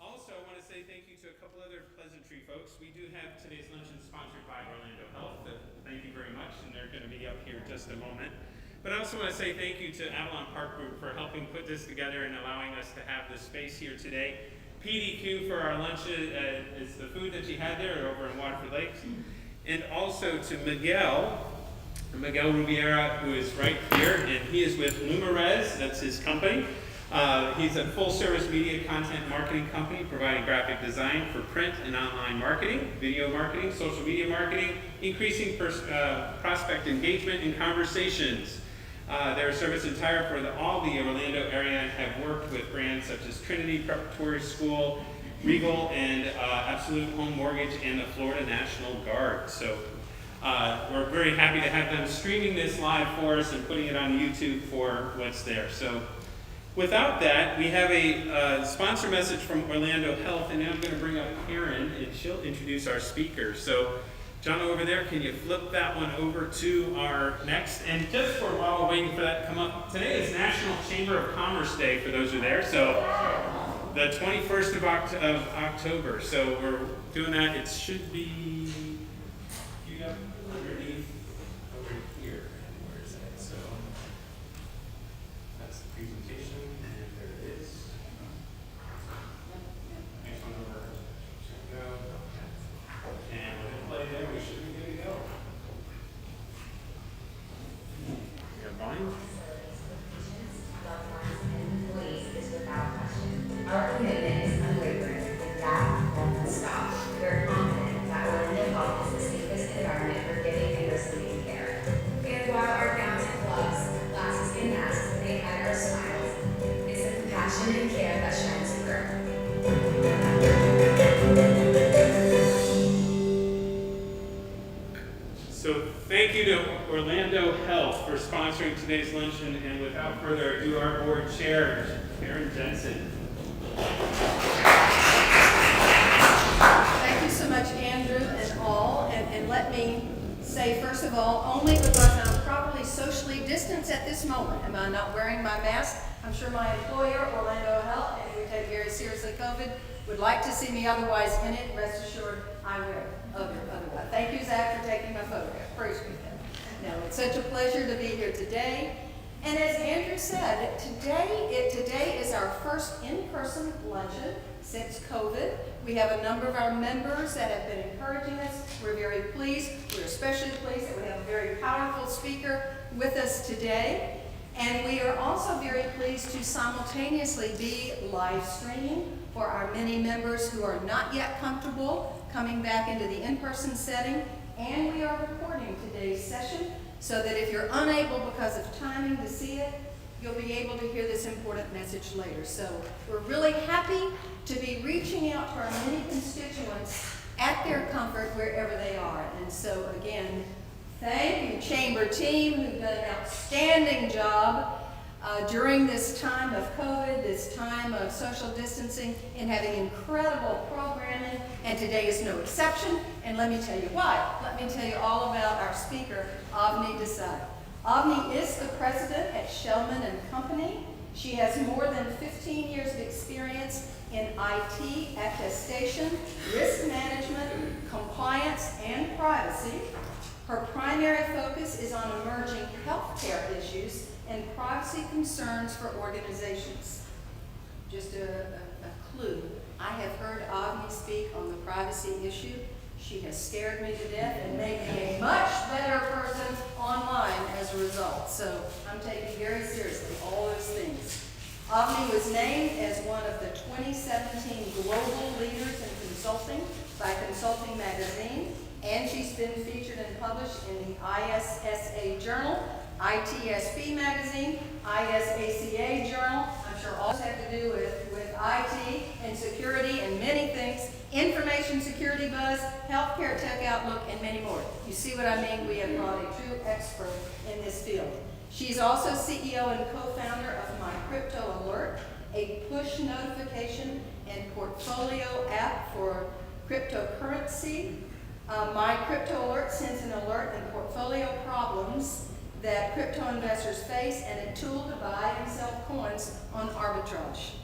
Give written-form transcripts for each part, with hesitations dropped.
Also, I want to say thank you to a couple other pleasantry folks. We do have today's luncheon sponsored by Orlando Health. Thank you very much, and they're going to be up here in just a moment. But I also want to say thank you to Avalon Park Group for helping put this together and allowing us to have this space here today. PDQ for our lunch is the food that you had there over in Waterford Lakes. And also to Miguel Rubiera, who is right here, and he is with Lumarez, that's his company. He's a full-service media content marketing company providing graphic design for print and online marketing, video marketing, social media marketing, increasing prospect engagement and conversations. They're a service entire for all the Orlando area and have worked with brands such as Trinity Preparatory School, Regal, and Absolute Home Mortgage, and the Florida National Guard. So we're very happy to have them streaming this live for us and putting it on YouTube for what's there. So without that, we have a sponsor message from Orlando Health, and now I'm going to bring up Karen, and she'll introduce our speaker. So, John, over there, can you flip that one over to our next? And just for while we're waiting for that to come up, today is National Chamber of Commerce Day, for those who are there. So, the 21st of October. So, we're doing that. It should be underneath over here. Where is that? So, that's the presentation, and there it is. Next one over. Go. And when it play there, we should be good to go. We have volume. sponsoring today's luncheon, and without further ado, our board chair, Karen Jensen. Thank you so much, Andrew and all. And let me say, first of all, only because I'm properly socially distanced at this moment am I not wearing my mask. I'm sure my employer, Orlando Health, and we take very seriously COVID, would like to see me otherwise in it. Rest assured, I will. Otherwise. Thank you, Zach, for taking my photograph. Appreciate that. No, it's such a pleasure to be here today. And as Andrew said, today is our first in-person luncheon since COVID. We have a number of our members that have been encouraging us. We're very pleased. We're especially pleased that we have a very powerful speaker with us today. And we are also very pleased to simultaneously be live streaming for our many members who are not yet comfortable coming back into the in-person setting. And we are recording today's session so that if you're unable because of timing to see it, you'll be able to hear this important message later. So we're really happy to be reaching out to our many constituents at their comfort wherever they are. And so again, thank you, Chamber team, who've done an outstanding job during this time of COVID, this time of social distancing, and having incredible programming, and today is no exception, and let me tell you why. Let me tell you all about our speaker, Avni Desai. Avni is the president at Shellman and Company. She has more than 15 years of experience in IT, attestation, risk management, compliance, and privacy. Her primary focus is on emerging healthcare issues and privacy concerns for organizations. Just a clue, I have heard Avni speak on the privacy issue. She has scared me to death and made me a much better person online as a result. So I'm taking very seriously all those things. Avni was named as one of the 2017 Global Leaders in Consulting by Consulting Magazine, and she's been featured and published in the ISSA Journal, ITSP Magazine, ISACA Journal. I'm sure all this have to do with IT and security and many things, Information Security Buzz, Healthcare Tech Outlook, and many more. You see what I mean? We have brought a true expert in this field. She's also CEO and co-founder of My Crypto Alert, a push notification and portfolio app for cryptocurrency. My Crypto Alert sends an alert and portfolio problems that crypto investors face, and a tool to buy and sell coins on arbitrage.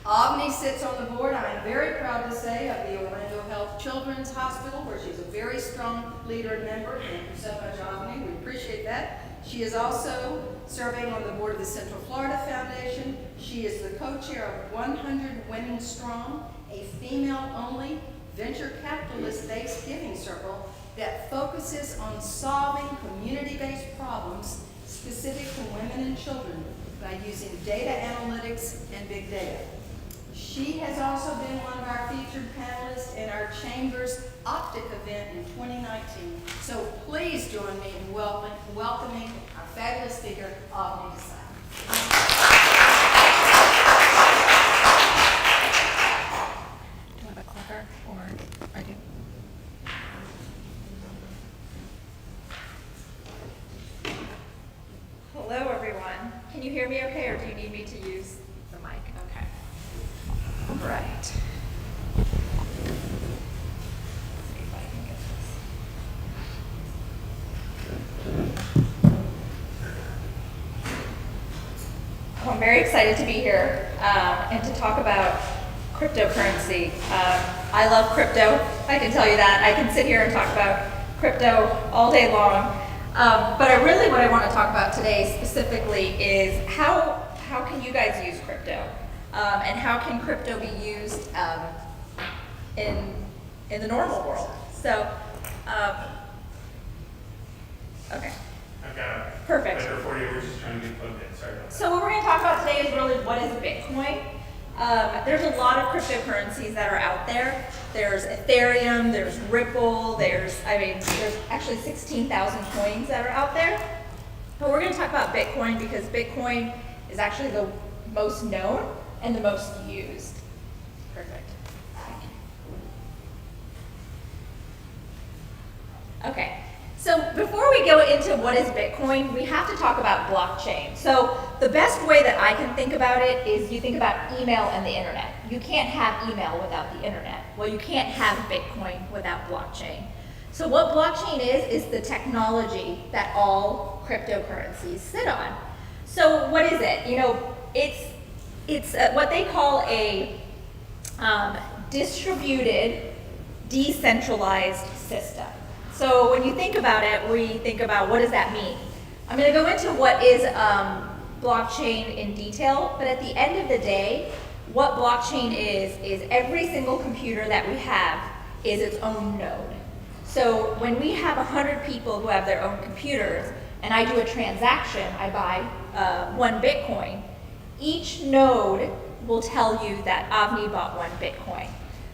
Avni sits on the board, I am very proud to say, of the Orlando Health Children's Hospital, where she's a very strong leader and member. Thank you so much, Avni. We appreciate that. She is also serving on the board of the Central Florida Foundation. She is the co-chair of 100 Women Strong, a female-only venture capitalist-based giving circle that focuses on solving community-based problems specific to women and children by using data analytics and big data. She has also been one of our featured panelists in our Chamber's Optic event in 2019. So please join me in welcoming our fabulous speaker, Avni Desai. Do you have a clicker or I do? Hello, everyone. Can you hear me okay, or do you need me to use the mic? Okay. All right. Let's see if I can get this. Well, I'm very excited to be here and to talk about cryptocurrency. I love crypto. I can tell you that. I can sit here and talk about crypto all day long. But what I want to talk about today specifically is how can you guys use crypto, and how can crypto be used in the normal world. So, okay. I've got Perfect. better for you. We're just trying to get plugged in. Sorry about that. So what we're going to talk about today is really what is Bitcoin. There's a lot of cryptocurrencies that are out there. There's Ethereum, there's Ripple, there's actually 16,000 coins that are out there. But we're going to talk about Bitcoin because Bitcoin is actually the most known and the most used. Perfect. Okay. So before we go into what is Bitcoin, we have to talk about blockchain. So the best way that I can think about it is you think about email and the internet. You can't have email without the internet. Well, you can't have Bitcoin without blockchain. So what blockchain is the technology that all cryptocurrencies sit on. So what is it? You know, it's what they call a distributed, decentralized system. So when you think about it, we think about what does that mean? I'm going to go into what is blockchain in detail, but at the end of the day, what blockchain is every single computer that we have is its own node. So when we have 100 people who have their own computers, and I do a transaction, I buy 1 Bitcoin, each node will tell you that Avni bought 1 Bitcoin.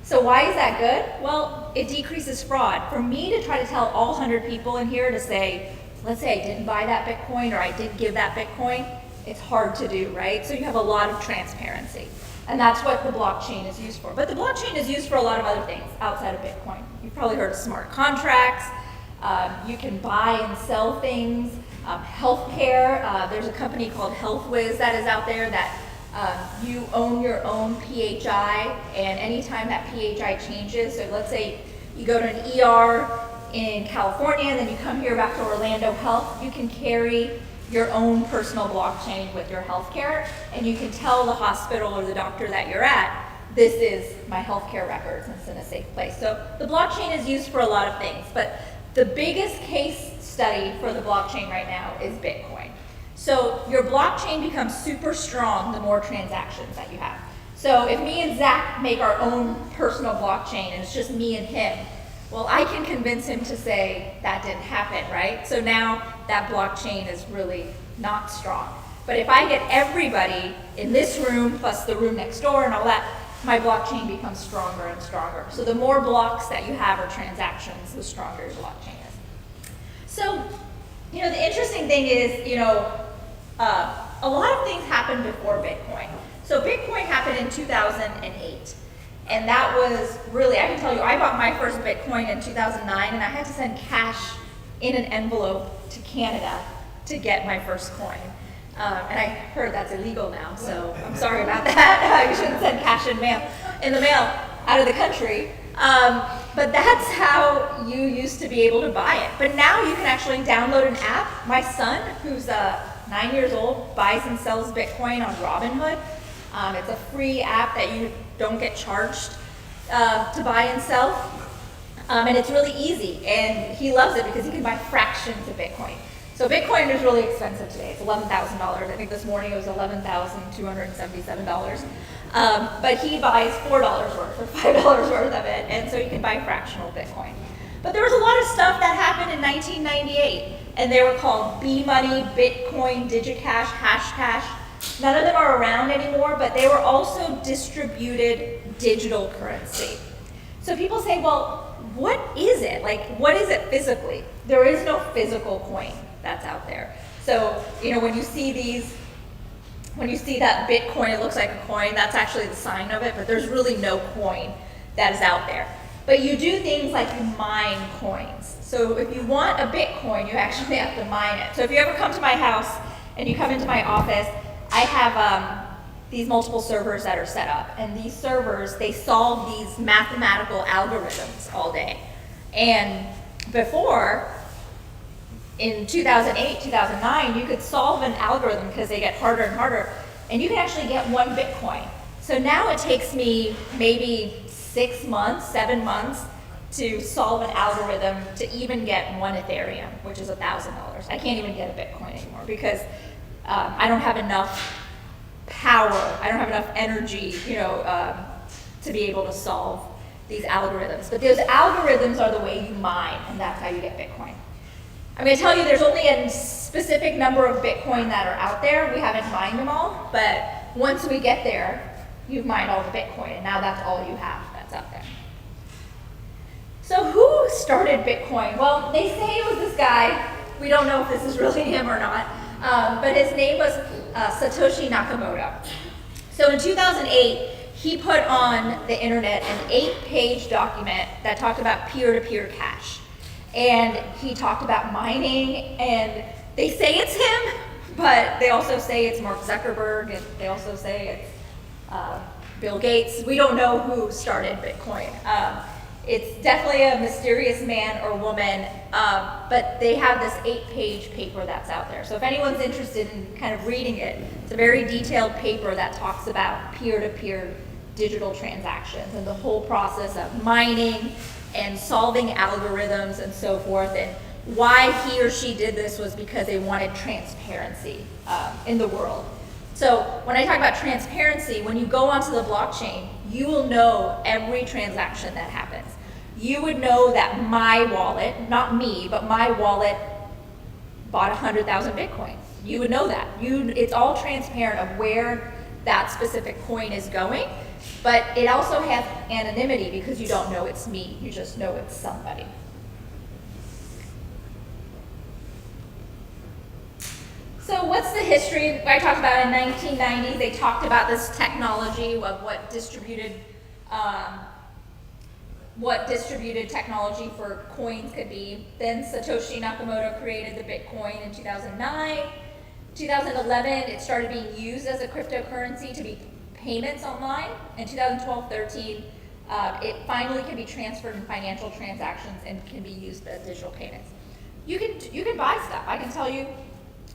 So why is that good? Well, it decreases fraud. For me to try to tell all 100 people in here to say, let's say I didn't buy that Bitcoin or I did give that Bitcoin, it's hard to do, right? So you have a lot of transparency. And that's what the blockchain is used for. But the blockchain is used for a lot of other things outside of Bitcoin. You've probably heard of smart contracts. You can buy and sell things. Healthcare, there's a company called HealthWiz that is out there that you own your own PHI, and anytime that PHI changes, so let's say you go to an ER in California and then you come here back to Orlando Health, you can carry your own personal blockchain with your healthcare, and you can tell the hospital or the doctor that you're at, this is my healthcare records and it's in a safe place. So the blockchain is used for a lot of things, but the biggest case study for the blockchain right now is Bitcoin. So your blockchain becomes super strong the more transactions that you have. So if me and Zach make our own personal blockchain and it's just me and him, well, I can convince him to say that didn't happen, right? So now that blockchain is really not strong. But if I get everybody in this room plus the room next door and all that, my blockchain becomes stronger and stronger. So the more blocks that you have or transactions, the stronger your blockchain is. So, you know, the interesting thing is, you know, a lot of things happened before Bitcoin. So Bitcoin happened in 2008. And that was really, I can tell you, I bought my first Bitcoin in 2009 and I had to send cash in an envelope to Canada to get my first coin. And I heard that's illegal now, so I'm sorry about that. You shouldn't send cash in the mail out of the country. But that's how you used to be able to buy it. But now you can actually download an app. My son, who's 9 years old, buys and sells Bitcoin on Robinhood. It's a free app that you don't get charged to buy and sell. And it's really easy. And he loves it because he can buy fractions of Bitcoin. So Bitcoin is really expensive today. It's $11,000. I think this morning it was $11,277. But he buys $4 worth or $5 worth of it, and so you can buy fractional Bitcoin. But there was a lot of stuff that happened in 1998, and they were called B-Money, Bitcoin, DigiCash, Hashcash. None of them are around anymore, but they were also distributed digital currency. So people say, well, what is it? Like, what is it physically? There is no physical coin that's out there. So, you know, when you see that Bitcoin, it looks like a coin, that's actually the sign of it, but there's really no coin that is out there. But you do things like you mine coins. So if you want a Bitcoin, you actually have to mine it. So if you ever come to my house and you come into my office, I have these multiple servers that are set up. And these servers, they solve these mathematical algorithms all day. And before, in 2008, 2009, you could solve an algorithm because they get harder and harder, and you can actually get 1 Bitcoin. So now it takes me maybe 6 months, 7 months to solve an algorithm to even get 1 Ethereum, which is $1,000. I can't even get a Bitcoin anymore because I don't have enough power, I don't have enough energy, you know, to be able to solve these algorithms. But those algorithms are the way you mine, and that's how you get Bitcoin. I'm going to tell you there's only a specific number of Bitcoin that are out there. We haven't mined them all, but once we get there, you've mined all the Bitcoin, and now that's all you have that's out there. So who started Bitcoin? Well, they say it was this guy. We don't know if this is really him or not, but his name was Satoshi Nakamoto. So in 2008, he put on the internet an 8-page document that talked about peer-to-peer cash. And he talked about mining, and they say it's him, but they also say it's Mark Zuckerberg, and they also say it's Bill Gates. We don't know who started Bitcoin. It's definitely a mysterious man or woman, but they have this 8-page paper that's out there. So if anyone's interested in kind of reading it, it's a very detailed paper that talks about peer-to-peer digital transactions and the whole process of mining and solving algorithms and so forth. And why he or she did this was because they wanted transparency in the world. So when I talk about transparency, when you go onto the blockchain, you will know every transaction that happens. You would know that my wallet, not me, but my wallet bought 100,000 Bitcoin. You would know that. It's all transparent of where that specific coin is going, but it also has anonymity because you don't know it's me, you just know it's somebody. So what's the history? I talked about in 1990s, they talked about this technology of what distributed technology for coins could be. Then Satoshi Nakamoto created the Bitcoin in 2009. 2011, it started being used as a cryptocurrency to be payments online. In 2012-13, it finally can be transferred in financial transactions and can be used as digital payments. You can buy stuff. I can tell you,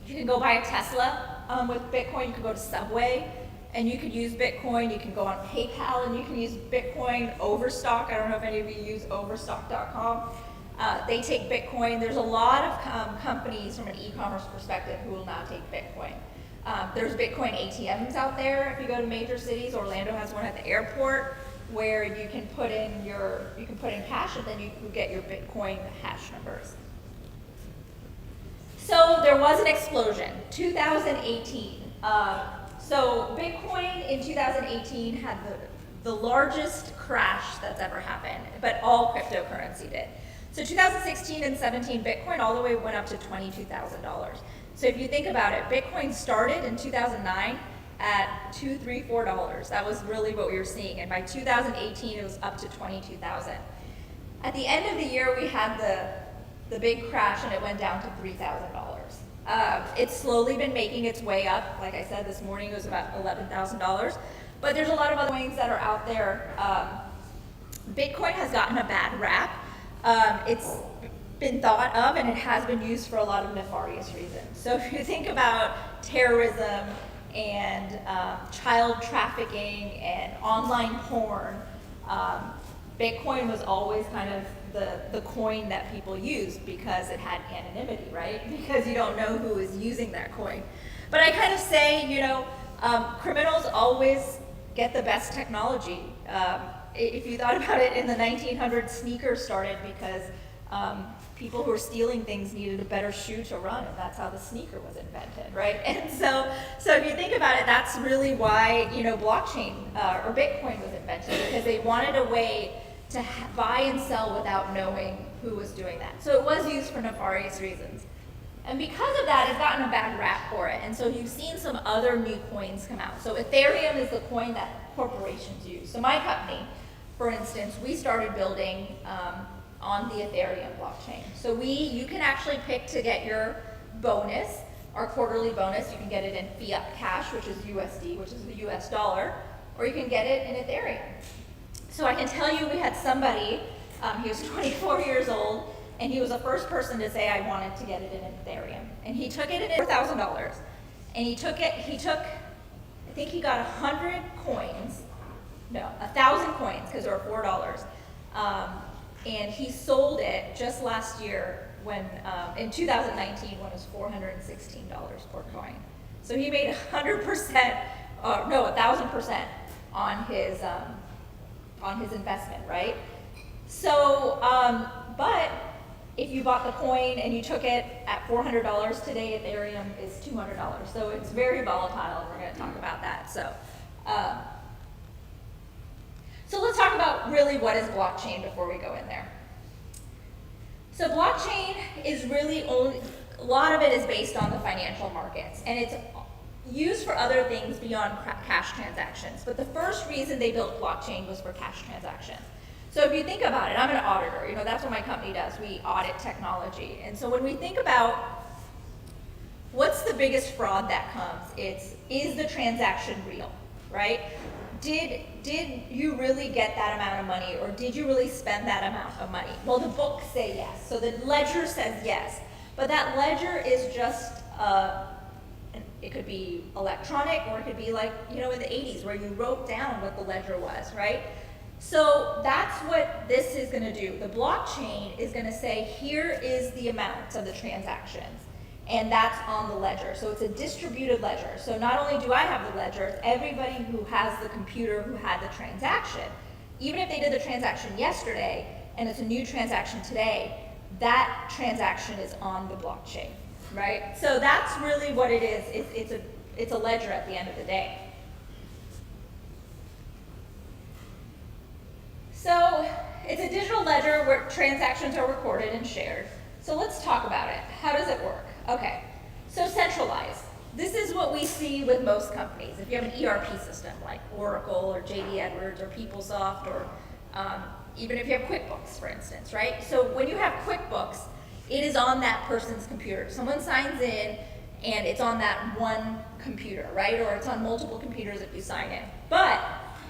you can go buy a Tesla with Bitcoin. You can go to Subway and you could use Bitcoin. You can go on PayPal and you can use Bitcoin. Overstock, I don't know if any of you use overstock.com. They take Bitcoin. There's a lot of companies from an e-commerce perspective who will now take Bitcoin. There's Bitcoin ATMs out there if you go to major cities. Orlando has one at the airport where you can put in cash and then you can get your Bitcoin hash numbers. So there was an explosion, 2018. So Bitcoin in 2018 had the largest crash that's ever happened, but all cryptocurrency did. So 2016 and 17, Bitcoin all the way went up to $22,000. So if you think about it, Bitcoin started in 2009 at $2, $3, $4. That was really what we were seeing. And by 2018, it was up to $22,000. At the end of the year, we had the big crash and it went down to $3,000. It's slowly been making its way up. Like I said, this morning it was about $11,000. But there's a lot of other coins that are out there. Bitcoin has gotten a bad rap. It's been thought of and it has been used for a lot of nefarious reasons. So if you think about terrorism and child trafficking and online porn, Bitcoin was always kind of the coin that people used because it had anonymity, right? Because you don't know who is using that coin. But I kind of say, criminals always get the best technology. If you thought about it, in the 1900s, sneakers started because people who were stealing things needed a better shoe to run, and that's how the sneaker was invented, right? And so if you think about it, that's really why blockchain or Bitcoin was invented, because they wanted a way to buy and sell without knowing who was doing that. So it was used for nefarious reasons. And because of that, it's gotten a bad rap for it. And so you've seen some other new coins come out. So Ethereum is the coin that corporations use. So my company, for instance, we started building on the Ethereum blockchain. So you can actually pick to get your bonus, our quarterly bonus. You can get it in fiat cash, which is USD, which is the US dollar, or you can get it in Ethereum. So I can tell you we had somebody, he was 24 years old, and he was the first person to say I wanted to get it in Ethereum. And he took it in $4,000. And he took, I think he got 100 coins, no, 1,000 coins, because they were $4. And he sold it just last year when, in 2019, when it was $416 per coin. So he made 100%, no, 1,000% on his investment, right? So, but if you bought the coin and you took it at $400 today, Ethereum is $200. So it's very volatile. We're going to talk about that. So let's talk about really what is blockchain before we go in there. So blockchain is really a lot of it is based on the financial markets, and it's used for other things beyond cash transactions. But the first reason they built blockchain was for cash transactions. So if you think about it, I'm an auditor, you know, that's what my company does. We audit technology. And so when we think about what's the biggest fraud that comes, is the transaction real, right? Did you really get that amount of money, or did you really spend that amount of money? Well, the books say yes, so the ledger says yes, but that ledger is just, it could be electronic, or it could be like, you know, in the 80s where you wrote down what the ledger was, right? So that's what this is gonna do. The blockchain is gonna say, here is the amount of the transactions, and that's on the ledger. So it's a distributed ledger. So not only do I have the ledger, it's everybody who has the computer who had the transaction. Even if they did the transaction yesterday, and it's a new transaction today, that transaction is on the blockchain, right? So that's really what it is. It's a ledger at the end of the day. So it's a digital ledger where transactions are recorded and shared. So let's talk about it. How does it work? Okay, so centralized. This is what we see with most companies. If you have an ERP system like Oracle or JD Edwards or PeopleSoft, or even if you have QuickBooks, for instance, right? So when you have QuickBooks, it is on that person's computer. Someone signs in and it's on that one computer, right? Or it's on multiple computers if you sign in. But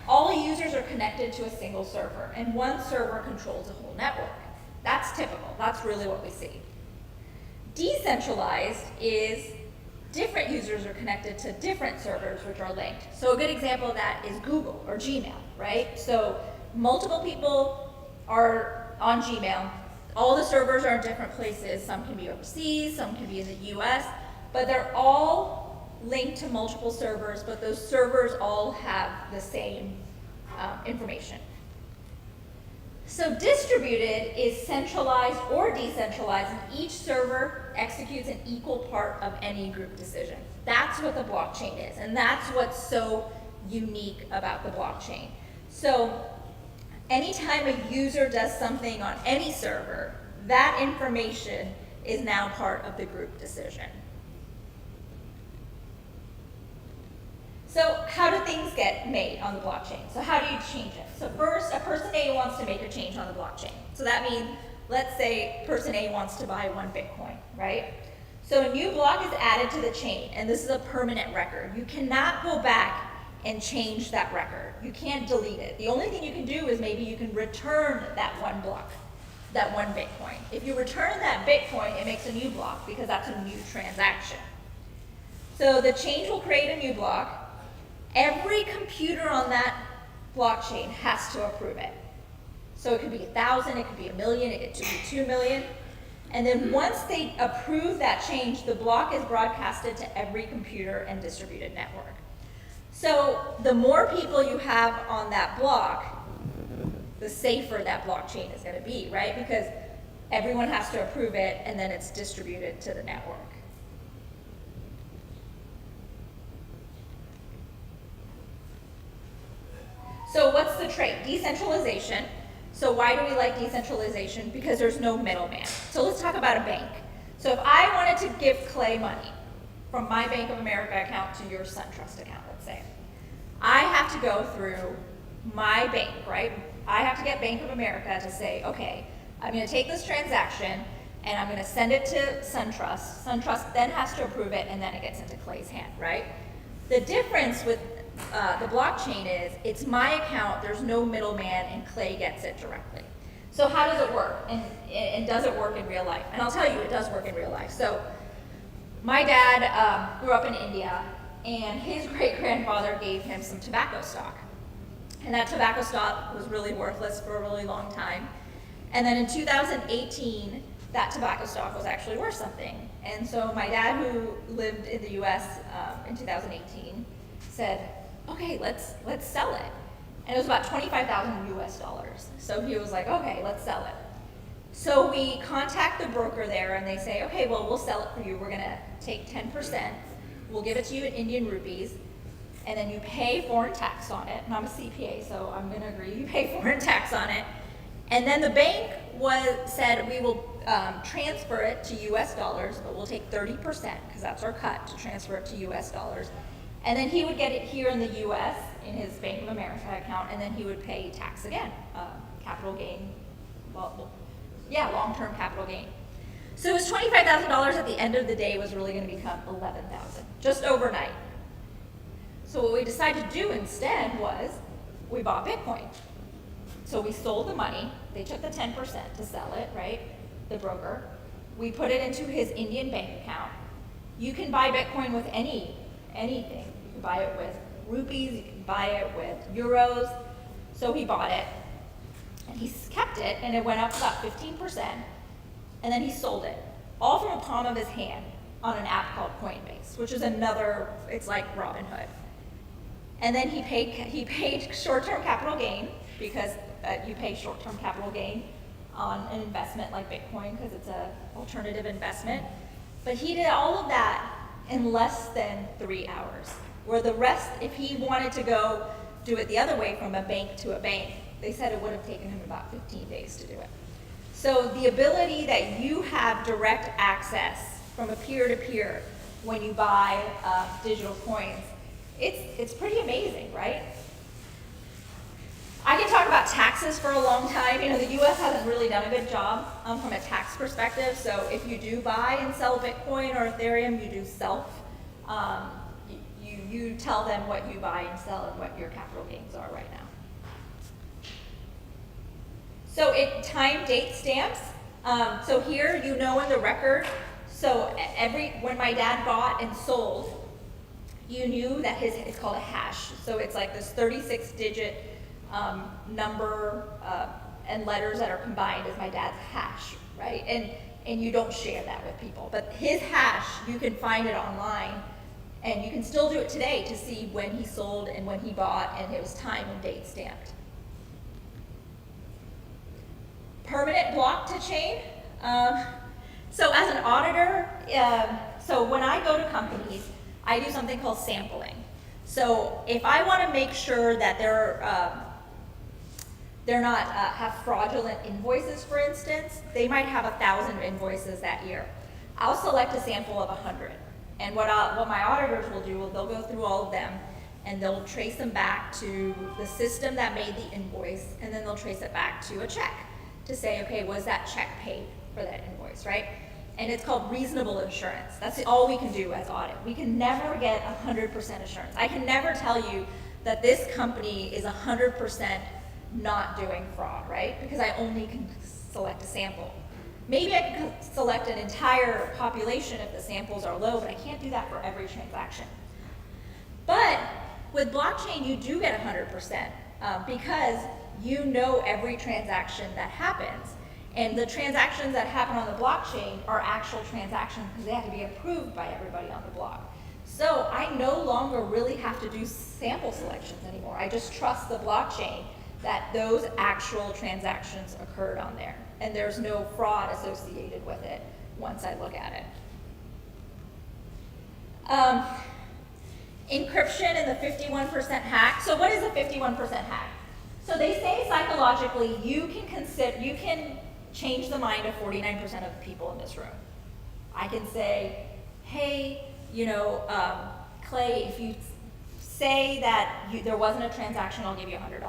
all users are connected to a single server, and one server controls a whole network. That's typical. That's really what we see. Decentralized is different users are connected to different servers which are linked. So a good example of that is Google or Gmail, right? So multiple people are on Gmail. All the servers are in different places. Some can be overseas, some can be in the US, but they're all linked to multiple servers, but those servers all have the same information. So distributed is centralized or decentralized, and each server executes an equal part of any group decision. That's what the blockchain is, and that's what's so unique about the blockchain. So anytime a user does something on any server, that information is now part of the group decision. So how do things get made on the blockchain? So how do you change it? So first, a person A wants to make a change on the blockchain. So that means, let's say person A wants to buy 1 Bitcoin, right? So a new block is added to the chain, and this is a permanent record. You cannot go back and change that record. You can't delete it. The only thing you can do is maybe you can return that one block, that 1 Bitcoin. If you return that Bitcoin, it makes a new block because that's a new transaction. So the change will create a new block. Every computer on that blockchain has to approve it. So it could be 1,000, it could be 1,000,000, it could be 2 million. And then once they approve that change, the block is broadcasted to every computer and distributed network. So the more people you have on that block, the safer that blockchain is going to be, right? Because everyone has to approve it, and then it's distributed to the network. So what's the trait? Decentralization. So why do we like decentralization? Because there's no middleman. So let's talk about a bank. So if I wanted to give Clay money from my Bank of America account to your SunTrust account, let's say, I have to go through my bank, right? I have to get Bank of America to say, okay, I'm going to take this transaction and I'm going to send it to SunTrust. SunTrust then has to approve it, and then it gets into Clay's hand, right? The difference with the blockchain is it's my account, there's no middleman, and Clay gets it directly. So how does it work? And does it work in real life? And I'll tell you, it does work in real life. So my dad grew up in India, and his great-grandfather gave him some tobacco stock. And that tobacco stock was really worthless for a really long time. And then in 2018, that tobacco stock was actually worth something. And so my dad, who lived in the US in 2018, said, okay, let's sell it. And it was about 25,000 US dollars. So he was like, okay, let's sell it. So we contact the broker there, and they say, okay, well, we'll sell it for you. We're gonna take 10%. We'll give it to you in Indian rupees, and then you pay foreign tax on it. And I'm a CPA, so I'm gonna agree. You pay foreign tax on it. And then the bank said, we will transfer it to US dollars, but we'll take 30%, because that's our cut, to transfer it to US dollars. And then he would get it here in the US in his Bank of America account, and then he would pay tax again, capital gain, long-term capital gain. So his $25,000 at the end of the day was really going to become $11,000, just overnight. So what we decided to do instead was we bought Bitcoin. So we sold the money. They took the 10% to sell it, right? The broker. We put it into his Indian bank account. You can buy Bitcoin with anything. You can buy it with rupees, you can buy it with euros. So he bought it, and he kept it, and it went up about 15%, and then he sold it, all from the palm of his hand on an app called Coinbase, which is another, it's like Robinhood. And then he paid short-term capital gain, because you pay short-term capital gain on an investment like Bitcoin because it's an alternative investment. But he did all of that in less than 3 hours, where the rest, if he wanted to go do it the other way from a bank to a bank, they said it would have taken him about 15 days to do it. So the ability that you have direct access from a peer-to-peer when you buy digital coins, it's pretty amazing, right? I can talk about taxes for a long time. You know, the US hasn't really done a good job from a tax perspective. So if you do buy and sell Bitcoin or Ethereum, you do self. You tell them what you buy and sell and what your capital gains are right now. So time date stamps. So here you know in the record. So when my dad bought and sold, you knew that it's called a hash. So it's like this 36-digit number and letters that are combined as my dad's hash, right? And you don't share that with people. But his hash, you can find it online, and you can still do it today to see when he sold and when he bought, and it was time and date stamped. Permanent block to chain. So as an auditor, so when I go to companies, I do something called sampling. So if I want to make sure that they're not have fraudulent invoices, for instance, they might have 1,000 invoices that year. I'll select a sample of 100. And what my auditors will do, they'll go through all of them, and they'll trace them back to the system that made the invoice, and then they'll trace it back to a check to say, okay, was that check paid for that invoice, right? And it's called reasonable assurance. That's all we can do as audit. We can never get 100% assurance. I can never tell you that this company is 100% not doing fraud, right? Because I only can select a sample. Maybe I can select an entire population if the samples are low, but I can't do that for every transaction. But with blockchain, you do get 100% because you know every transaction that happens. And the transactions that happen on the blockchain are actual transactions because they have to be approved by everybody on the block. So I no longer really have to do sample selections anymore. I just trust the blockchain that those actual transactions occurred on there. And there's no fraud associated with it once I look at it. Encryption and the 51% hack. So what is a 51% hack? So they say psychologically you can change the mind of 49% of the people in this room. I can say, hey, Clay, if you say that there wasn't a transaction, I'll give you $100.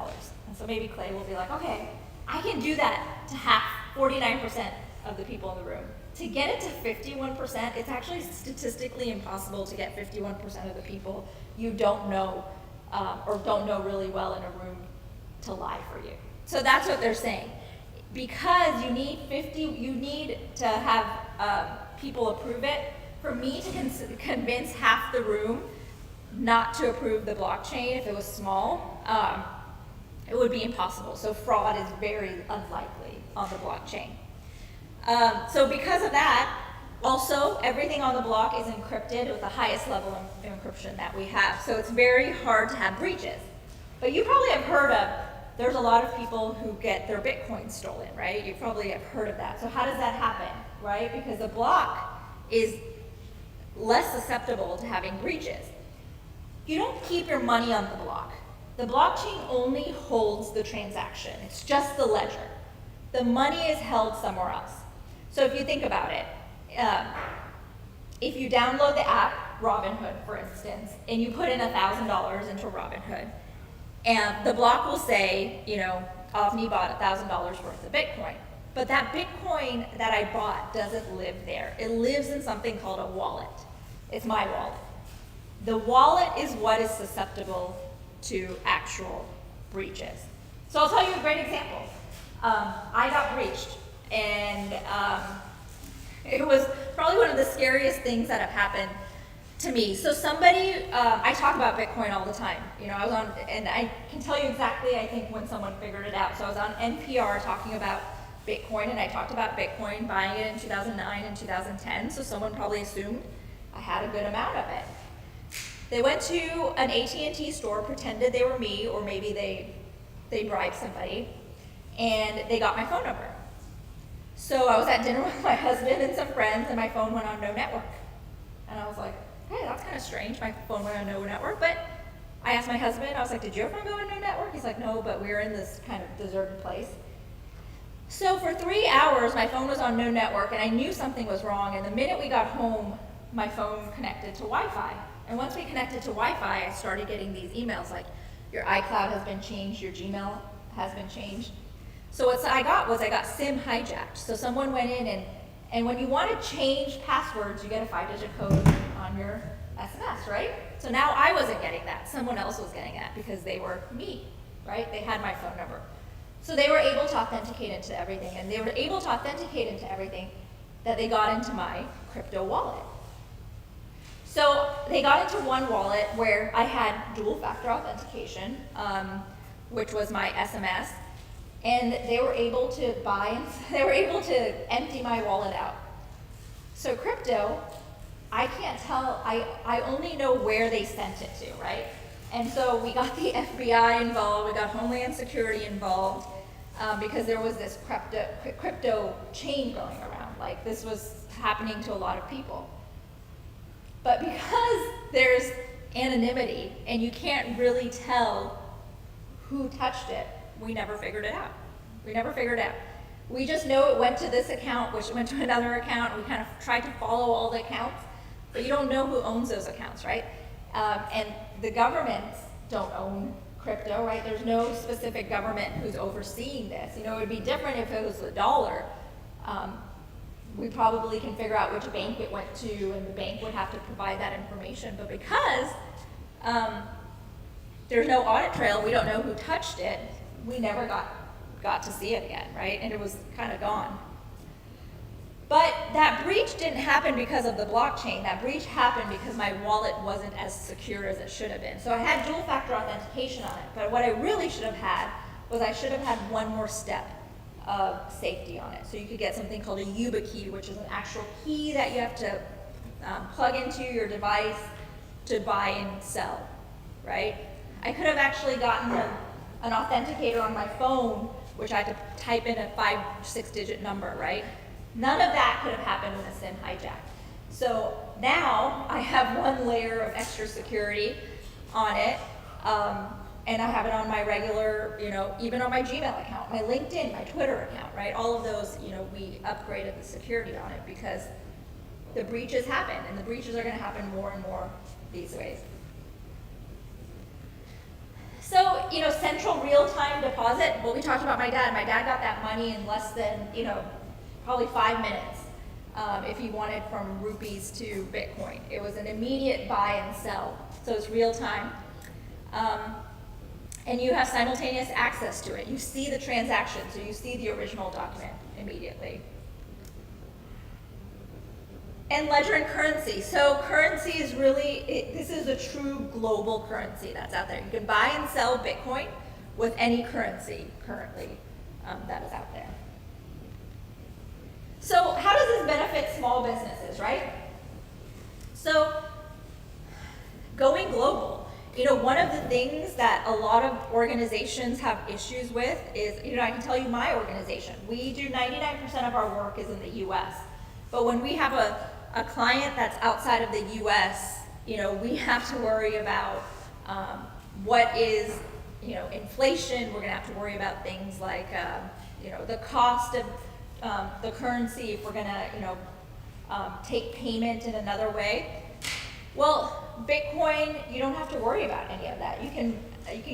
And so maybe Clay will be like, okay, I can do that to half 49% of the people in the room. To get it to 51%, it's actually statistically impossible to get 51% of the people you don't know or don't know really well in a room to lie for you. So that's what they're saying. Because you need to have people approve it. For me to convince half the room not to approve the blockchain if it was small, it would be impossible. So fraud is very unlikely on the blockchain. So because of that, also everything on the block is encrypted with the highest level of encryption that we have. So it's very hard to have breaches. But you probably have heard of, there's a lot of people who get their Bitcoin stolen, right? You probably have heard of that. So how does that happen, right? Because the block is less susceptible to having breaches. You don't keep your money on the block. The blockchain only holds the transaction. It's just the ledger. The money is held somewhere else. So if you think about it, if you download the app Robinhood, for instance, and you put in $1,000 into Robinhood, and the block will say, you know, Avni bought $1,000 worth of Bitcoin. But that Bitcoin that I bought doesn't live there. It lives in something called a wallet. It's my wallet. The wallet is what is susceptible to actual breaches. So I'll tell you a great example. I got breached, and it was probably one of the scariest things that have happened to me. So somebody, I talk about Bitcoin all the time. You know, I was on, and I can tell you exactly, I think, when someone figured it out. So I was on NPR talking about Bitcoin, and I talked about Bitcoin, buying it in 2009 and 2010. So someone probably assumed I had a good amount of it. They went to an AT&T store, pretended they were me, or maybe they bribed somebody, and they got my phone number. So I was at dinner with my husband and some friends, and my phone went on no network. And I was like, hey, that's kind of strange. My phone went on no network. But I asked my husband, I was like, did your phone go on no network? He's like, no, but we were in this kind of deserted place. So for 3 hours, my phone was on no network, and I knew something was wrong. And the minute we got home, my phone connected to Wi-Fi. And once we connected to Wi-Fi, I started getting these emails like, your iCloud has been changed, your Gmail has been changed. So what I got SIM hijacked. So someone went in, and when you want to change passwords, you get a 5-digit code on your SMS, right? So now I wasn't getting that. Someone else was getting that because they were me, right? They had my phone number. So they were able to authenticate into everything, and they were able to authenticate into everything that they got into my crypto wallet. So they got into one wallet where I had dual factor authentication, which was my SMS, and they were able to empty my wallet out. So crypto, I can't tell, I only know where they sent it to, right? And so we got the FBI involved, we got Homeland Security involved, because there was this crypto chain going around. Like, this was happening to a lot of people. But because there's anonymity and you can't really tell who touched it, we never figured it out. We just know it went to this account, which went to another account. We kind of tried to follow all the accounts, but you don't know who owns those accounts, right? And the governments don't own crypto, right? There's no specific government who's overseeing this. You know, it would be different if it was the dollar. We probably can figure out which bank it went to, and the bank would have to provide that information. But because there's no audit trail, we don't know who touched it, we never got to see it again, right? And it was kind of gone. But that breach didn't happen because of the blockchain. That breach happened because my wallet wasn't as secure as it should have been. So I had dual factor authentication on it, but what I really should have had was I should have had one more step of safety on it. So you could get something called a YubiKey, which is an actual key that you have to plug into your device to buy and sell, right? I could have actually gotten an authenticator on my phone, which I had to type in a 5-6-digit number, right? None of that could have happened with a SIM hijack. So now I have one layer of extra security on it, and I have it on my regular, you know, even on my Gmail account, my LinkedIn, my Twitter account, right? All of those, you know, we upgraded the security on it because the breaches happen, and the breaches are going to happen more and more these days. So, you know, central real-time deposit, well, we talked about my dad. My dad got that money in less than, you know, probably 5 minutes if he wanted from rupees to Bitcoin. It was an immediate buy and sell, so it's real-time. And you have simultaneous access to it. You see the transaction, so you see the original document immediately. And ledger and currency. So currency is really, this is a true global currency that's out there. You can buy and sell Bitcoin with any currency currently that is out there. So how does this benefit small businesses, right? So going global. You know, one of the things that a lot of organizations have issues with is, you know, I can tell you my organization, we do 99% of our work is in the US. But when we have a client that's outside of the US, you know, we have to worry about what is, you know, inflation. We're gonna have to worry about things like, you know, the cost of the currency if we're gonna, you know, take payment in another way. Well, Bitcoin, you don't have to worry about any of that. You can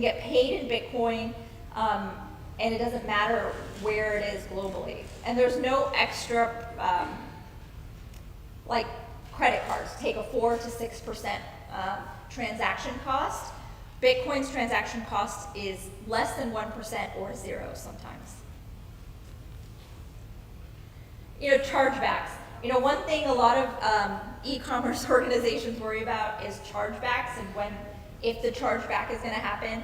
get paid in Bitcoin, and it doesn't matter where it is globally. And there's no extra, like credit cards take a 4 to 6% transaction cost. Bitcoin's transaction cost is less than 1% or 0 sometimes. Chargebacks. One thing a lot of e-commerce organizations worry about is chargebacks, and if the chargeback is going to happen.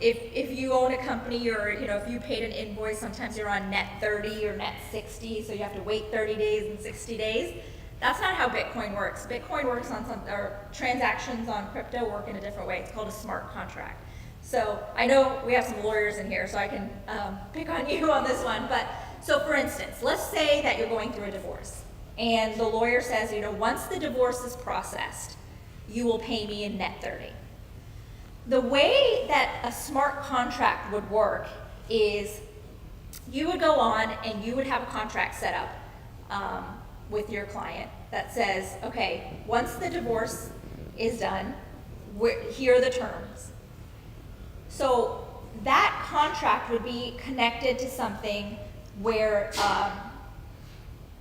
If you own a company, or if you paid an invoice, sometimes you're on net 30 or net 60, so you have to wait 30 days and 60 days. That's not how Bitcoin works. Bitcoin works on or transactions on crypto work in a different way. It's called a smart contract. So I know we have some lawyers in here, so I can pick on you on this one. But so for instance, let's say that you're going through a divorce, and the lawyer says, once the divorce is processed, you will pay me in net 30. The way that a smart contract would work is you would go on and you would have a contract set up with your client that says, okay, once the divorce is done, here are the terms. So that contract would be connected to something where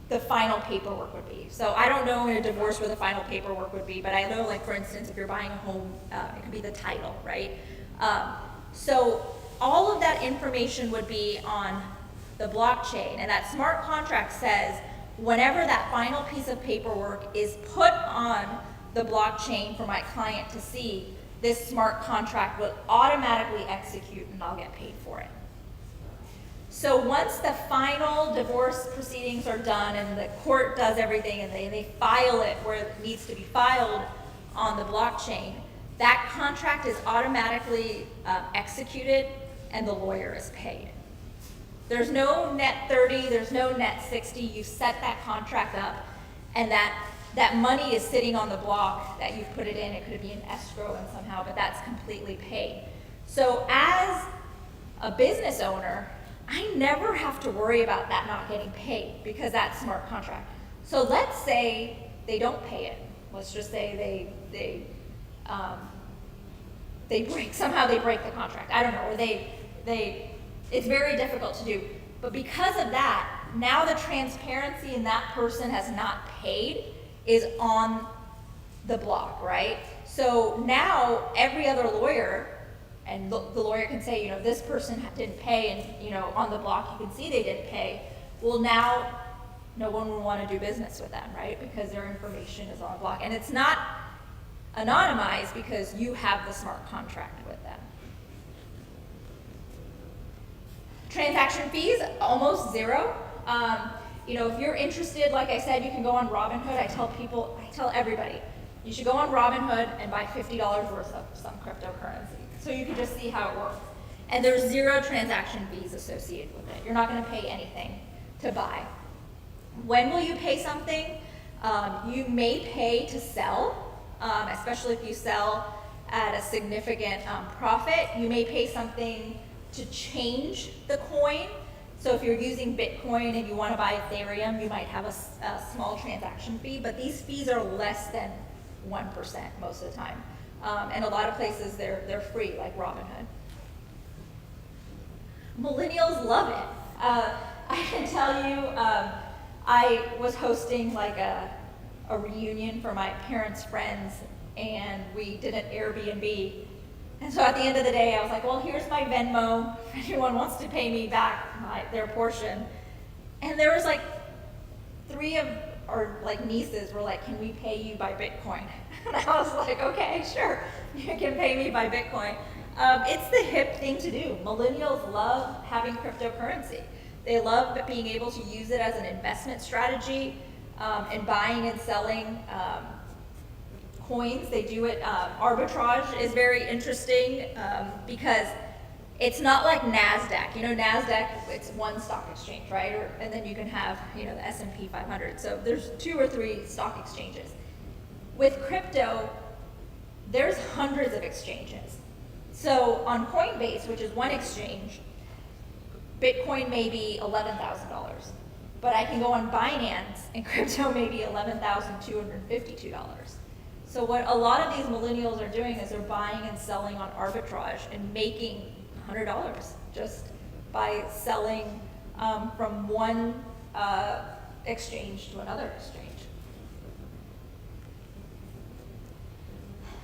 the final paperwork would be. So I don't know in a divorce where the final paperwork would be, but I know, like for instance, if you're buying a home, it could be the title, right? So all of that information would be on the blockchain, and that smart contract says whenever that final piece of paperwork is put on the blockchain for my client to see, this smart contract will automatically execute and I'll get paid for it. So once the final divorce proceedings are done and the court does everything and they file it where it needs to be filed on the blockchain, that contract is automatically executed and the lawyer is paid. There's no net 30, there's no net 60. You set that contract up, and that money is sitting on the block that you've put it in. It could be an escrow and somehow, but that's completely paid. So as a business owner, I never have to worry about that not getting paid because that's smart contract. So let's say they don't pay it. Let's just say they break the contract. I don't know, or it's very difficult to do. But because of that, now the transparency in that person has not paid is on the block, right? So now every other lawyer, and the lawyer can say, this person didn't pay, and on the block you can see they didn't pay. Well, now no one will want to do business with them, right? Because their information is on the block. And it's not anonymized because you have the smart contract with them. Transaction fees, almost 0. If you're interested, like I said, you can go on Robinhood. I tell everybody, you should go on Robinhood and buy $50 worth of some cryptocurrency. So you can just see how it works. And there's 0 transaction fees associated with it. You're not going to pay anything to buy. When will you pay something? You may pay to sell, especially if you sell at a significant profit. You may pay something to change the coin. So if you're using Bitcoin and you want to buy Ethereum, you might have a small transaction fee, but these fees are less than 1% most of the time. And a lot of places they're free, like Robinhood. Millennials love it. I can tell you, I was hosting like a reunion for my parents' friends, and we did an Airbnb. And so at the end of the day, I was like, well, here's my Venmo. If anyone wants to pay me back their portion. And there was like 3 of our nieces were like, can we pay you by Bitcoin? And I was like, okay, sure. You can pay me by Bitcoin. It's the hip thing to do. Millennials love having cryptocurrency. They love being able to use it as an investment strategy and buying and selling coins. They do it. Arbitrage is very interesting because it's not like NASDAQ. NASDAQ, it's one stock exchange, right? And then you can have, the S&P 500. So there's 2 or 3 stock exchanges. With crypto, there's hundreds of exchanges. So on Coinbase, which is one exchange, Bitcoin may be $11,000. But I can go on Binance and crypto may be $11,252. So what a lot of these millennials are doing is they're buying and selling on arbitrage and making $100 just by selling from one exchange to another exchange.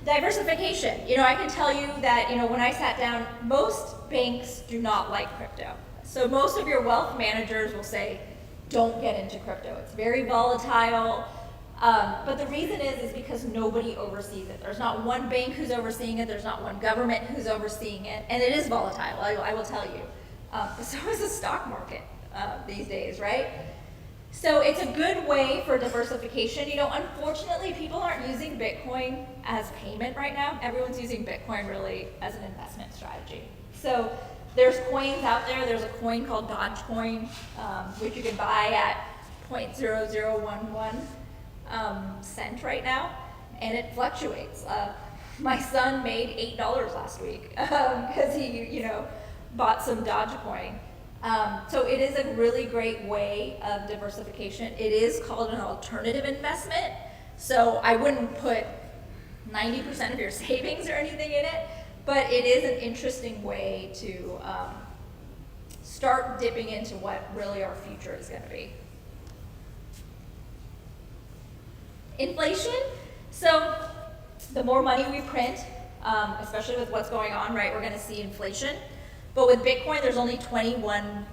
Diversification. I can tell you that, when I sat down, most banks do not like crypto. So most of your wealth managers will say, don't get into crypto. It's very volatile. But the reason is because nobody oversees it. There's not one bank who's overseeing it. There's not one government who's overseeing it. And it is volatile, I will tell you. So is the stock market these days, right? So it's a good way for diversification. Unfortunately, people aren't using Bitcoin as payment right now. Everyone's using Bitcoin really as an investment strategy. So there's coins out there. There's a coin called Dogecoin, which you can buy at 0.0011 cent right now, and it fluctuates. My son made $8 last week because he, bought some Dogecoin. So it is a really great way of diversification. It is called an alternative investment. So I wouldn't put 90% of your savings or anything in it, but it is an interesting way to start dipping into what really our future is going to be. Inflation. So the more money we print, especially with what's going on, right, we're going to see inflation. But with Bitcoin, there's only 21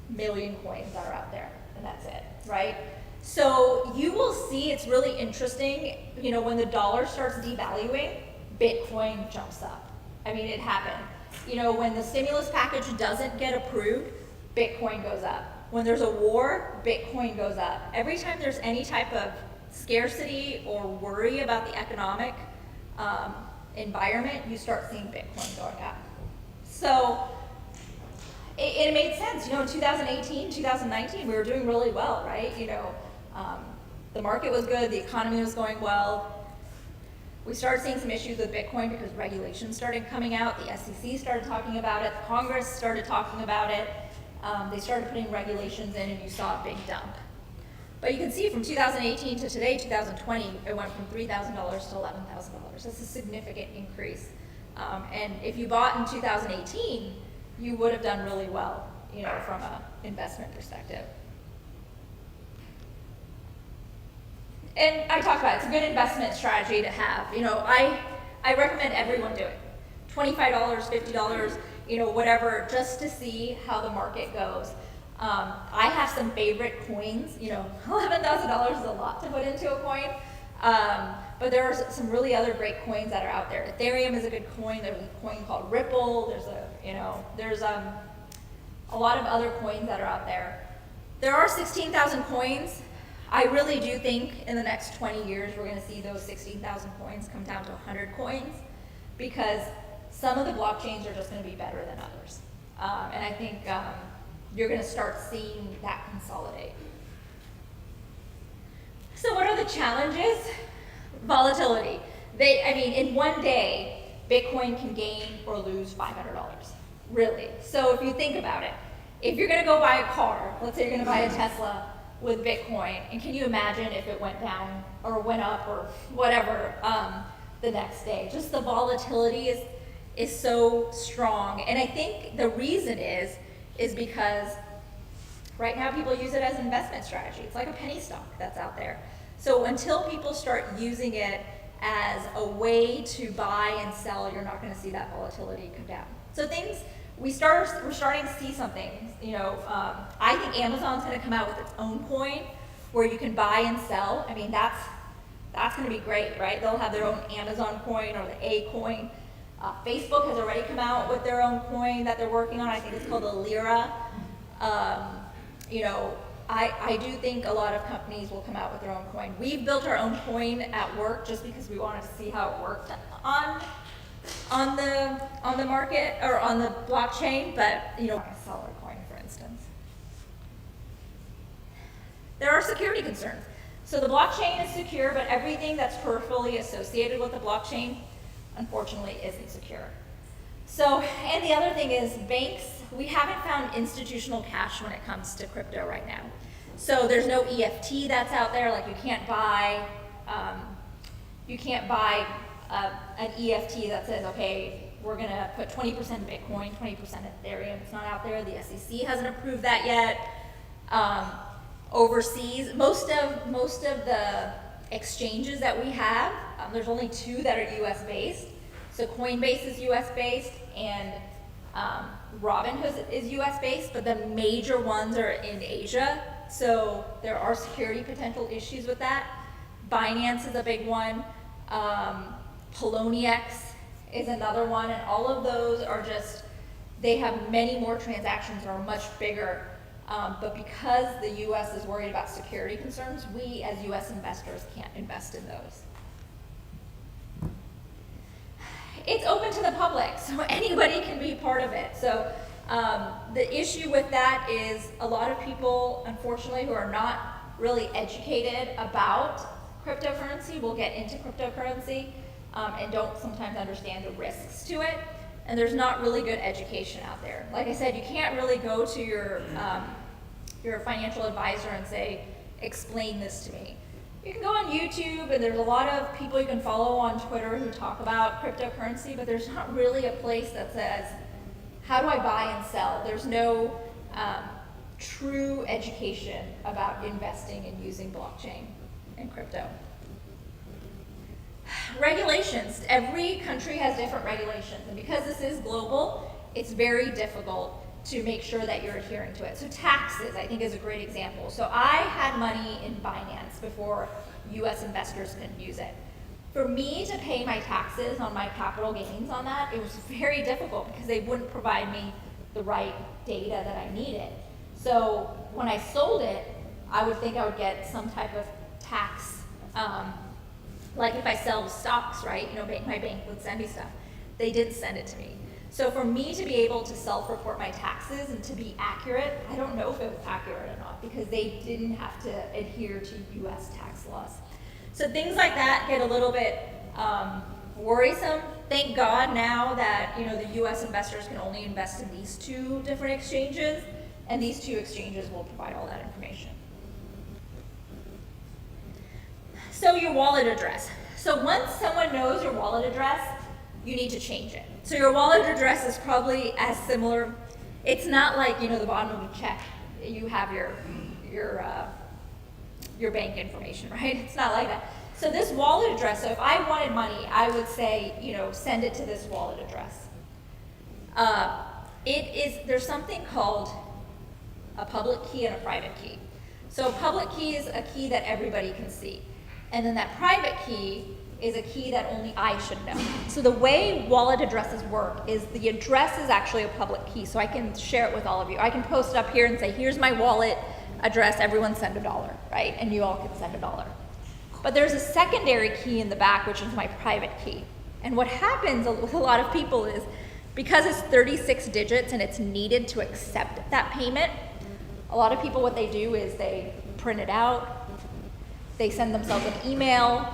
million coins that are out there, and that's it, right? So you will see it's really interesting, when the dollar starts devaluing, Bitcoin jumps up. I mean, it happened. When the stimulus package doesn't get approved, Bitcoin goes up. When there's a war, Bitcoin goes up. Every time there's any type of scarcity or worry about the economic environment, you start seeing Bitcoin going up. So it made sense. In 2018, 2019, we were doing really well, right? The market was good, the economy was going well. We started seeing some issues with Bitcoin because regulations started coming out. The SEC started talking about it. The Congress started talking about it. They started putting regulations in, and you saw a big dump. But you can see from 2018 to today, 2020, it went from $3,000 to $11,000. That's a significant increase. And if you bought in 2018, you would have done really well, from an investment perspective. And I talked about it. It's a good investment strategy to have. I recommend everyone do it. $25, $50, whatever, just to see how the market goes. I have some favorite coins. $11,000 is a lot to put into a coin. But there are some really other great coins that are out there. Ethereum is a good coin. There's a coin called Ripple. There's a lot of other coins that are out there. There are 16,000 coins. I really do think in the next 20 years we're going to see those 16,000 coins come down to 100 coins because some of the blockchains are just going to be better than others. And I think you're going to start seeing that consolidate. So what are the challenges? Volatility. In one day, Bitcoin can gain or lose $500, really. So if you think about it, if you're going to go buy a car, let's say you're going to buy a Tesla with Bitcoin, and can you imagine if it went down or went up or whatever the next day? Just the volatility is so strong. And I think the reason is because right now people use it as an investment strategy. It's like a penny stock that's out there. So until people start using it as a way to buy and sell, you're not going to see that volatility come down. So we're starting to see something. I think Amazon's going to come out with its own coin where you can buy and sell. That's going to be great, right? They'll have their own Amazon coin or the A coin. Facebook has already come out with their own coin that they're working on. I think it's called the Lira. I do think a lot of companies will come out with their own coin. We've built our own coin at work just because we wanted to see how it worked on the market or on the blockchain, but a seller coin, for instance. There are security concerns. So the blockchain is secure, but everything that's peripherally associated with the blockchain, unfortunately, isn't secure. So, and the other thing is banks, we haven't found institutional cash when it comes to crypto right now. So there's no EFT that's out there, like you can't buy You can't buy an EFT that says, okay, we're gonna put 20% Bitcoin, 20% Ethereum. It's not out there. The SEC hasn't approved that yet. Overseas, most of the exchanges that we have, there's only 2 that are US based. So Coinbase is US based and Robinhood is US based, but the major ones are in Asia. So there are security potential issues with that. Binance is a big one. Poloniex is another one, and all of those are just, they have many more transactions and are much bigger. But because the US is worried about security concerns, we as US investors can't invest in those. It's open to the public, so anybody can be part of it. So the issue with that is a lot of people, unfortunately, who are not really educated about cryptocurrency will get into cryptocurrency and don't sometimes understand the risks to it. And there's not really good education out there. Like I said, you can't really go to your financial advisor and say, explain this to me. You can go on YouTube, and there's a lot of people you can follow on Twitter who talk about cryptocurrency, but there's not really a place that says, how do I buy and sell? There's no true education about investing and using blockchain and crypto. Regulations. Every country has different regulations, and because this is global, it's very difficult to make sure that you're adhering to it. So taxes, I think, is a great example. So I had money in Binance before US investors couldn't use it. For me to pay my taxes on my capital gains on that, it was very difficult because they wouldn't provide me the right data that I needed. So when I sold it, I would think I would get some type of tax, like if I sell stocks, right? You know, my bank would send me stuff. They didn't send it to me. So for me to be able to self-report my taxes and to be accurate, I don't know if it was accurate or not because they didn't have to adhere to US tax laws. So things like that get a little bit worrisome. Thank God now that, you know, the US investors can only invest in these 2 different exchanges, and these 2 exchanges will provide all that information. So your wallet address. So once someone knows your wallet address, you need to change it. So your wallet address is probably as similar. It's not like, you know, the bottom of a check, you have your bank information, right? It's not like that. So this wallet address, so if I wanted money, I would say, you know, send it to this wallet address. There's something called a public key and a private key. So a public key is a key that everybody can see. And then that private key is a key that only I should know. So the way wallet addresses work is the address is actually a public key, so I can share it with all of you. I can post it up here and say, here's my wallet address, everyone send $1, right? And you all can send $1. But there's a secondary key in the back, which is my private key. And what happens with a lot of people is, because it's 36 digits and it's needed to accept that payment, a lot of people, what they do is they print it out, they send themselves an email.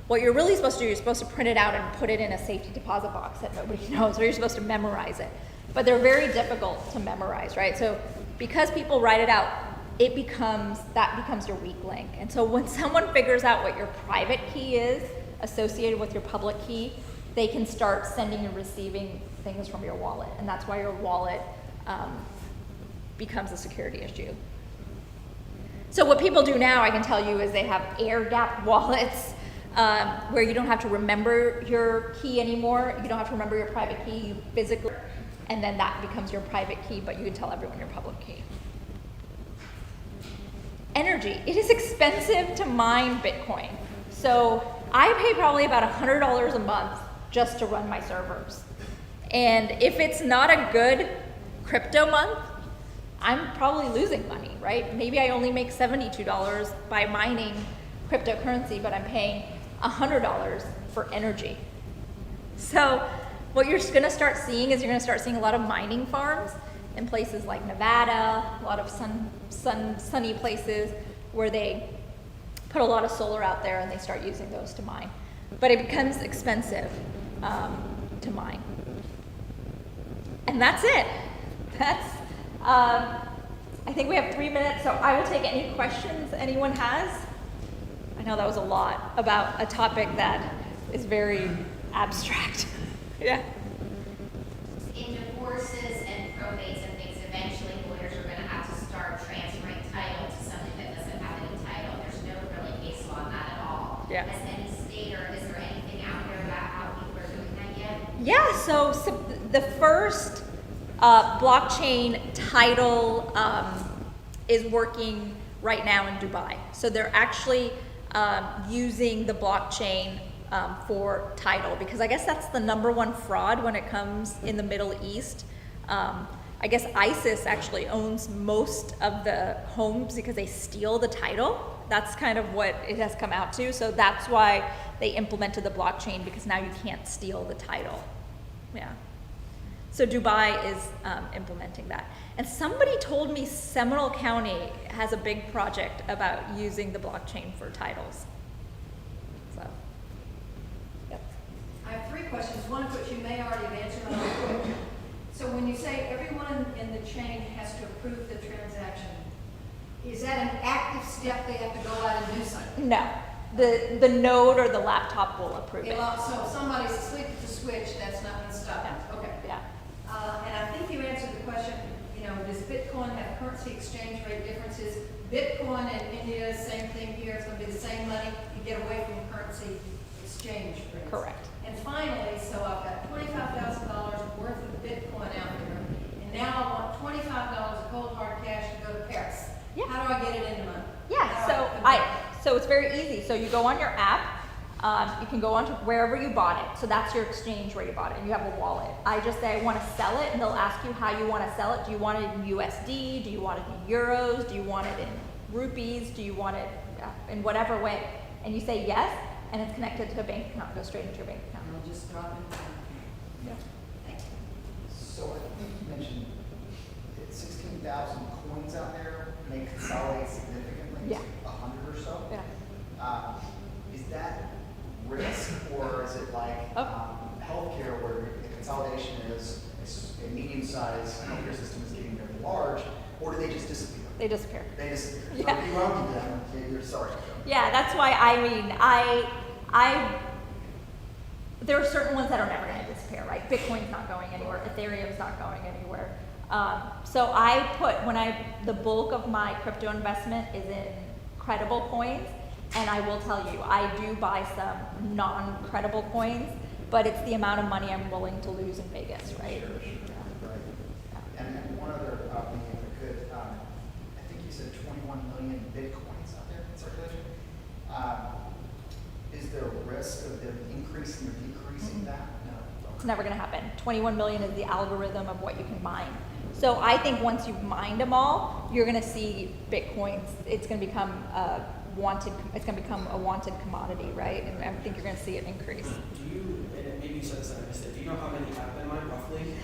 What you're really supposed to do, you're supposed to print it out and put it in a safety deposit box that nobody knows, or you're supposed to memorize it. But they're very difficult to memorize, right? So because people write it out, that becomes your weak link. And so when someone figures out what your private key is associated with your public key, they can start sending and receiving things from your wallet. And that's why your wallet becomes a security issue. So what people do now, I can tell you, is they have air-gapped wallets where you don't have to remember your key anymore. You don't have to remember your private key. You physically, and then that becomes your private key, but you can tell everyone your public key. Energy. It is expensive to mine Bitcoin. So I pay probably about $100 a month just to run my servers. And if it's not a good crypto month, I'm probably losing money, right? Maybe I only make $72 by mining cryptocurrency, but I'm paying $100 for energy. So what you're gonna start seeing is you're gonna start seeing a lot of mining farms in places like Nevada, a lot of sunny places where they put a lot of solar out there and they start using those to mine. But it becomes expensive to mine. And that's it. I think we have 3 minutes, so I will take any questions anyone has. I know know that was a lot about a topic that is very abstract. Yeah. In divorces and probates and things, eventually lawyers are gonna have to start transferring title to something that doesn't have any title. There's no really case law on that at all. Yeah. Has any state or is there anything out there about how people are doing that yet? Yeah, so the first blockchain title is working right now in Dubai. So they're actually using the blockchain for title, because I guess that's the #1 fraud when it comes in the Middle East. I guess ISIS actually owns most of the homes because they steal the title. That's kind of what it has come out to. So that's why they implemented the blockchain, because now you can't steal the title. Yeah. So Dubai is implementing that. And somebody told me Seminole County has a big project about using the blockchain for titles. So, yep. I have 3 questions, one of which you may already have answered. But I'll quick. So when you say everyone in the chain has to approve the transaction, is that an active step they have to go out and do something? No, the node or the laptop will approve it. So if somebody's asleep at the switch, that's not going to stop them. Okay. Yeah. And I think you answered the question, you know, does Bitcoin have currency exchange rate differences? Bitcoin in India, same thing here, it's going to be the same money, you get away from currency exchange rates. Correct. And finally, so I've got $25,000 worth of Bitcoin out there, and now I want $25 of cold hard cash to go to Paris. Yeah. How do I get it into money? Yeah, How do so convert? so it's very easy. So you go on your app, you can go on to wherever you bought it. So that's your exchange where you bought it, and you have a wallet. I just say I want to sell it, and they'll ask you how you want to sell it. Do you want it in USD? Do you want it in euros? Do you want it in rupees? Do you want it in whatever way? And you say yes, and it's connected to a bank account. Go straight into your bank account. And I'll just drop it. Yeah. Thank you. So I think you mentioned that 16,000 coins out there may consolidate significantly Yeah. to 100 or so. Yeah. Is that risk, or is it like Oh. healthcare where the consolidation is a medium-sized healthcare system is getting very large, or do they just disappear? They disappear. They disappear. Yeah. So if you own them, you're sorry. Yeah, that's why there are certain ones that are never going to disappear, right? Bitcoin's not going anywhere. Ethereum's not going anywhere. So the bulk of my crypto investment is in credible coins, and I will tell you, I do buy some non-credible coins, but it's the amount of money I'm willing to lose in Vegas, right? Sure. Right. And one other thing, if I could, I think you said 21 million Bitcoins out there in circulation. Is there a risk of them increasing or decreasing that? No. It's never going to happen. 21 million is the algorithm of what you can mine. So I think once you've mined them all, you're going to see Bitcoins. It's going to become it's going to become a wanted commodity, right? And I think you're going to see it increase. Do you, and maybe you said this and I missed it, do you know how many have been mined roughly?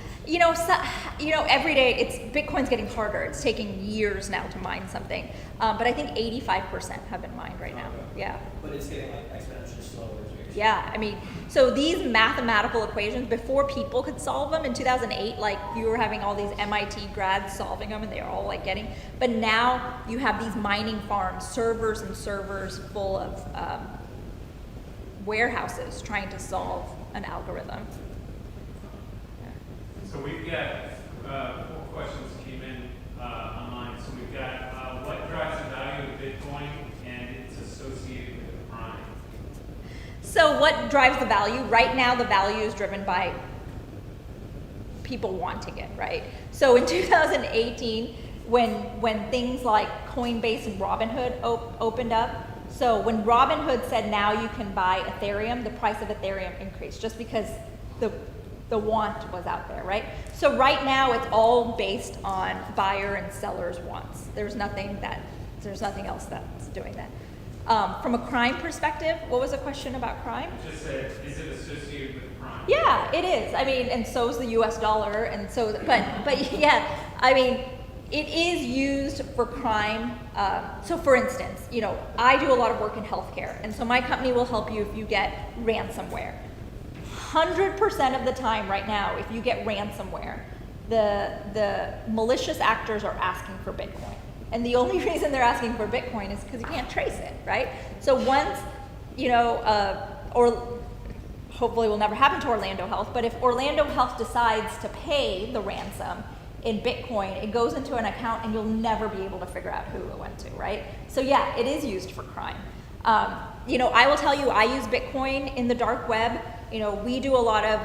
Every day Bitcoin's getting harder. It's taking years now to mine something. But I think 85% have been mined right now. Yeah. But it's getting like exponentially slower as we expect. Yeah, I mean, so these mathematical equations, before people could solve them in 2008, like you were having all these MIT grads solving them and they were all like but now you have these mining farms, servers and servers full of warehouses trying to solve an algorithm. So we've got 4 questions came in online. So we've got what drives the value of Bitcoin and it's associated with the crime? So what drives the value? Right now the value is driven by people wanting it, right? So in 2018, when things like Coinbase and Robinhood opened up, so when Robinhood said now you can buy Ethereum, the price of Ethereum increased just because the want was out there, right? So right now it's all based on buyer and seller's wants. There's nothing else that's doing that. From a crime perspective, what was the question about crime? It just said, is it associated with crime? Yeah, it is. I mean, and so is the US dollar, and so, but yeah, I mean, it is used for crime. So for instance, I do a lot of work in healthcare, and so my company will help you if you get ransomware. 100% of the time right now, if you get ransomware, the malicious actors are asking for Bitcoin. And the only reason they're asking for Bitcoin is because you can't trace it, right? So once, or hopefully will never happen to Orlando Health, but if Orlando Health decides to pay the ransom in Bitcoin, it goes into an account and you'll never be able to figure out who it went to, right? So yeah, it is used for crime. I will tell you, I use Bitcoin in the dark web. We do a lot of,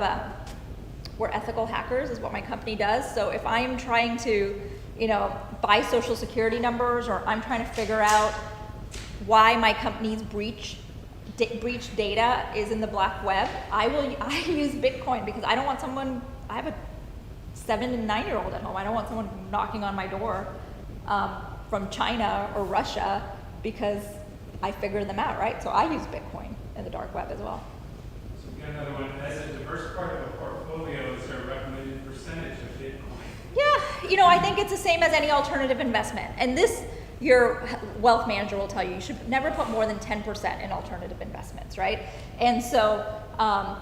we're ethical hackers is what my company does. So if I'm trying to, buy social security numbers, or I'm trying to figure out why my company's breach data is in the black web, I use Bitcoin, because I don't want someone, I have a 7 and 9-year-old at home. I don't want someone knocking on my door from China or Russia because I figured them out, right? So I use Bitcoin in the dark web as well. So we got another one. As a diverse part of a portfolio, is there a recommended percentage of Bitcoin? Yeah, I think it's the same as any alternative investment. And this, your wealth manager will tell you, you should never put more than 10% in alternative investments, right? And so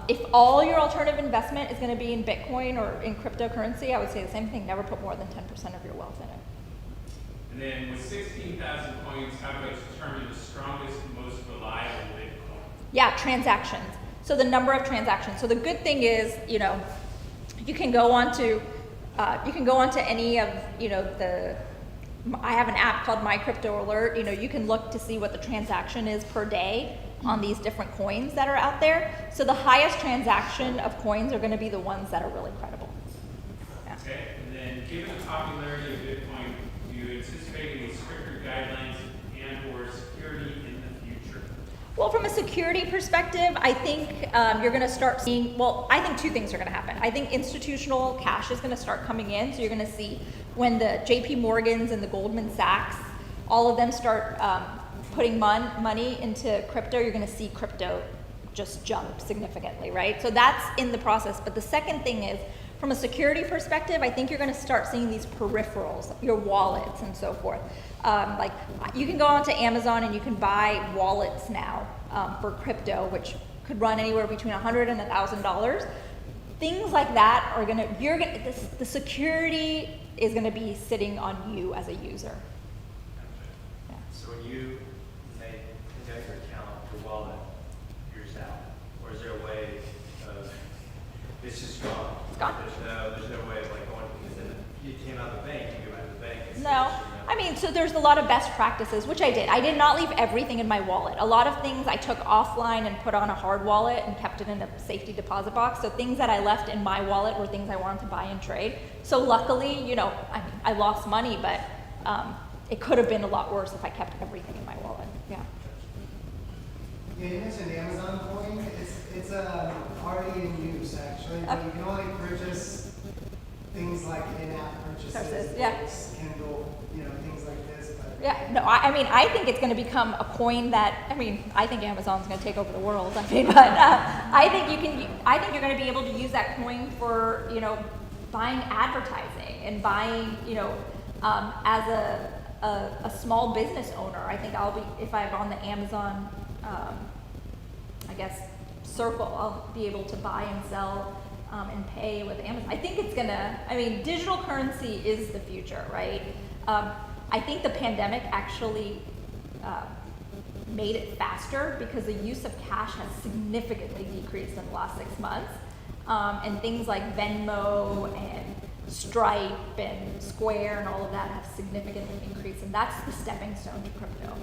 if all your alternative investment is going to be in Bitcoin or in cryptocurrency, I would say the same thing, never put more than 10% of your wealth in it. And then with 16,000 coins, how do I determine the strongest, most reliable Bitcoin? Yeah, transactions. So the number of transactions. So the good thing is, you can go on to any of, I have an app called My Crypto Alert. You can look to see what the transaction is per day on these different coins that are out there. So the highest transaction of coins are going to be the ones that are really credible. Yeah. Okay, and then given the popularity of Bitcoin, do you anticipate any stricter guidelines and or security in the future? Well, from a security perspective, I think you're going to start seeing, I think two things are going to happen. I think institutional cash is going to start coming in. So you're going to see when the JP Morgans and the Goldman Sachs, all of them start putting money into crypto, you're going to see crypto just jump significantly, right? So that's in the process. But the second thing is, from a security perspective, I think you're going to start seeing these peripherals, your wallets and so forth. Like you can go onto Amazon and you can buy wallets now for crypto, which could run anywhere between $100 and $1,000. Things like that are the security is going to be sitting on you as a user. Yeah. So when you connect your account, your wallet, you're just out, or is there a way of it's just gone? It's gone. There's no way of like going, because then you came out of the bank, you go out of the bank. And No, I mean, so there's a lot of best practices, which I did. I did not leave everything in my wallet. A lot of things I took offline and put on a hard wallet and kept it in a safety deposit box. So things that I left in my wallet were things I wanted to buy and trade. So luckily, I lost money, but it could have been a lot worse if I kept everything in my wallet. Yeah. Yeah, you mentioned Amazon coin. It's already in use actually, but you can only purchase things like in-app purchases, Yeah. books, Kindle, things like this. But Yeah, no, I think it's going to become a coin that, I think Amazon's going to take over the world. But I think you're going to be able to use that coin for, buying advertising and buying, as a small business owner. I think if I'm on the Amazon, circle, I'll be able to buy and sell and pay with Amazon. I think it's digital currency is the future, right? I think the pandemic actually made it faster because the use of cash has significantly decreased in the last 6 months. And things like Venmo and Stripe and Square and all of that have significantly increased, and that's the stepping stone to crypto.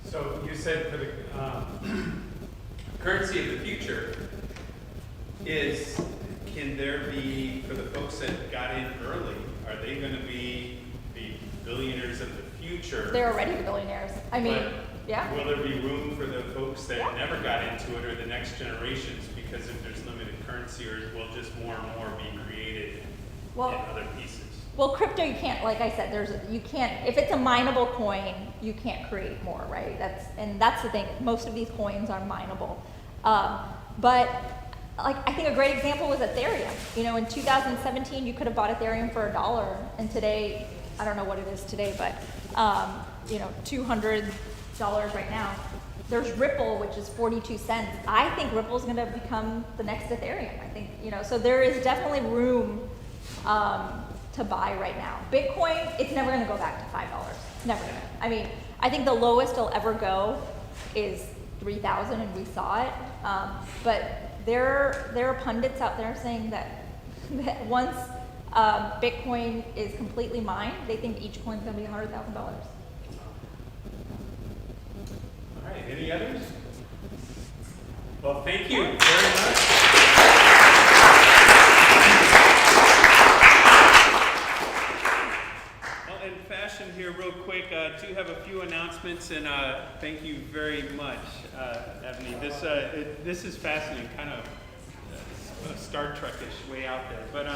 So you said for the currency of the future can there be, for the folks that got in early, are they going to be the billionaires of the future? They're already billionaires. Yeah. Will there be room for the folks that Yeah. never got into it, or the next generations, because if there's limited currency, or will just more and more be created in other pieces? Well, crypto, you can't, like I said, if it's a mineable coin, you can't create more, right? That's the thing. Most of these coins are mineable. But I think a great example was Ethereum. In 2017, you could have bought Ethereum for $1, and today, I don't know what it is today, but $200 right now. There's Ripple, which is 42 cents. I think Ripple's going to become the next Ethereum. I think, so there is definitely room to buy right now. Bitcoin, it's never gonna go back to $5. Never gonna. I mean, I think the lowest it'll ever go is 3,000, and we saw it. But there are pundits out there saying that once Bitcoin is completely mined, they think each coin's gonna be $100,000. All right, any others? Well, thank you very much. Well, in fashion here, real quick, do have a few announcements, and thank you very much, Ebony. This is fascinating, kind of Star Trek-ish way out there. But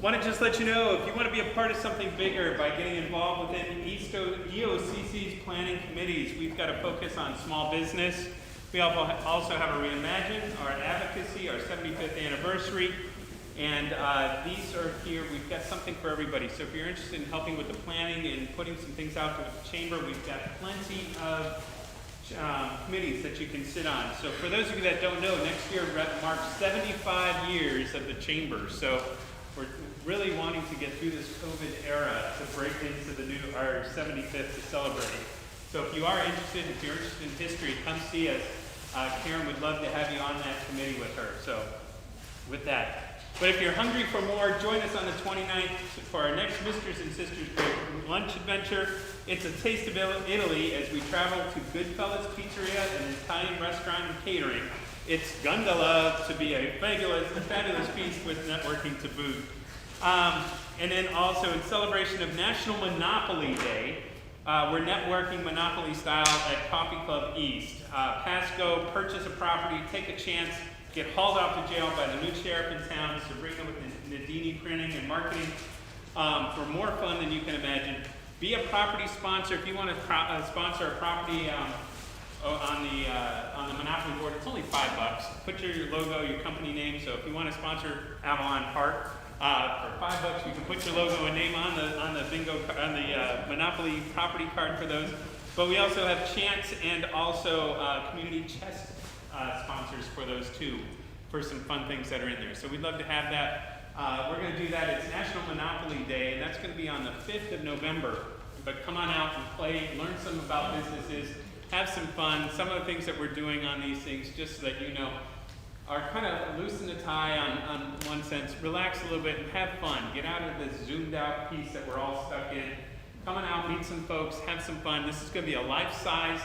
want to just let you know, if you want to be a part of something bigger by getting involved within EOCC's planning committees, we've got to focus on small business. We also have a Reimagine, our advocacy, our 75th anniversary, and these are here. We've got something for everybody. So if you're interested in helping with the planning and putting some things out with the chamber, we've got plenty of committees that you can sit on. So for those of you that don't know, next year marks 75 years of the chamber. So we're really wanting to get through this COVID era to break into our 75th to celebrate. So if you are interested, if you're interested in history, come see us. Karen would love to have you on that committee with her. So with that. But if you're hungry for more, join us on the 29th for our next Misters and Sisters Break lunch adventure. It's a taste of Italy as we travel to Goodfellas Pizzeria, an Italian restaurant and catering. It's gondola to be a fabulous feast with networking to boot. And then also in celebration of National Monopoly Day, we're networking Monopoly style at Coffee Club East. Pass go, purchase a property, take a chance, get hauled off to jail by the new sheriff in town, Sabrina with Nadini Printing and Marketing, for more fun than you can imagine. Be a property sponsor. If you want to sponsor a property on the Monopoly board, it's only $5. Put your logo, your company name. So if you want to sponsor Avalon Park, for $5, you can put your logo and name on the bingo on the Monopoly property card for those. But we also have chance and also community chest sponsors for those too, for some fun things that are in there. So we'd love to have that. We're going to do that. It's National Monopoly Day, and that's going to be on the 5th of November. But come on out and play, learn some about businesses, have some fun. Some of the things that we're doing on these things, just so that you know, are kind of loosen the tie on one sense, relax a little bit and have fun. Get out of this zoomed out piece that we're all stuck in. Come on out, meet some folks, have some fun. This is going to be a life-size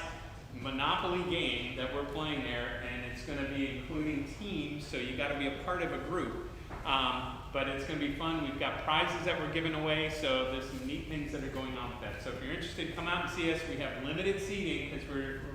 Monopoly game that we're playing there, and it's going to be including teams, so you got to be a part of a group. But it's going to be fun. We've got prizes that we're giving away, so there's some neat things that are going on with that. So if you're interested, come out and see us. We have limited seating because we're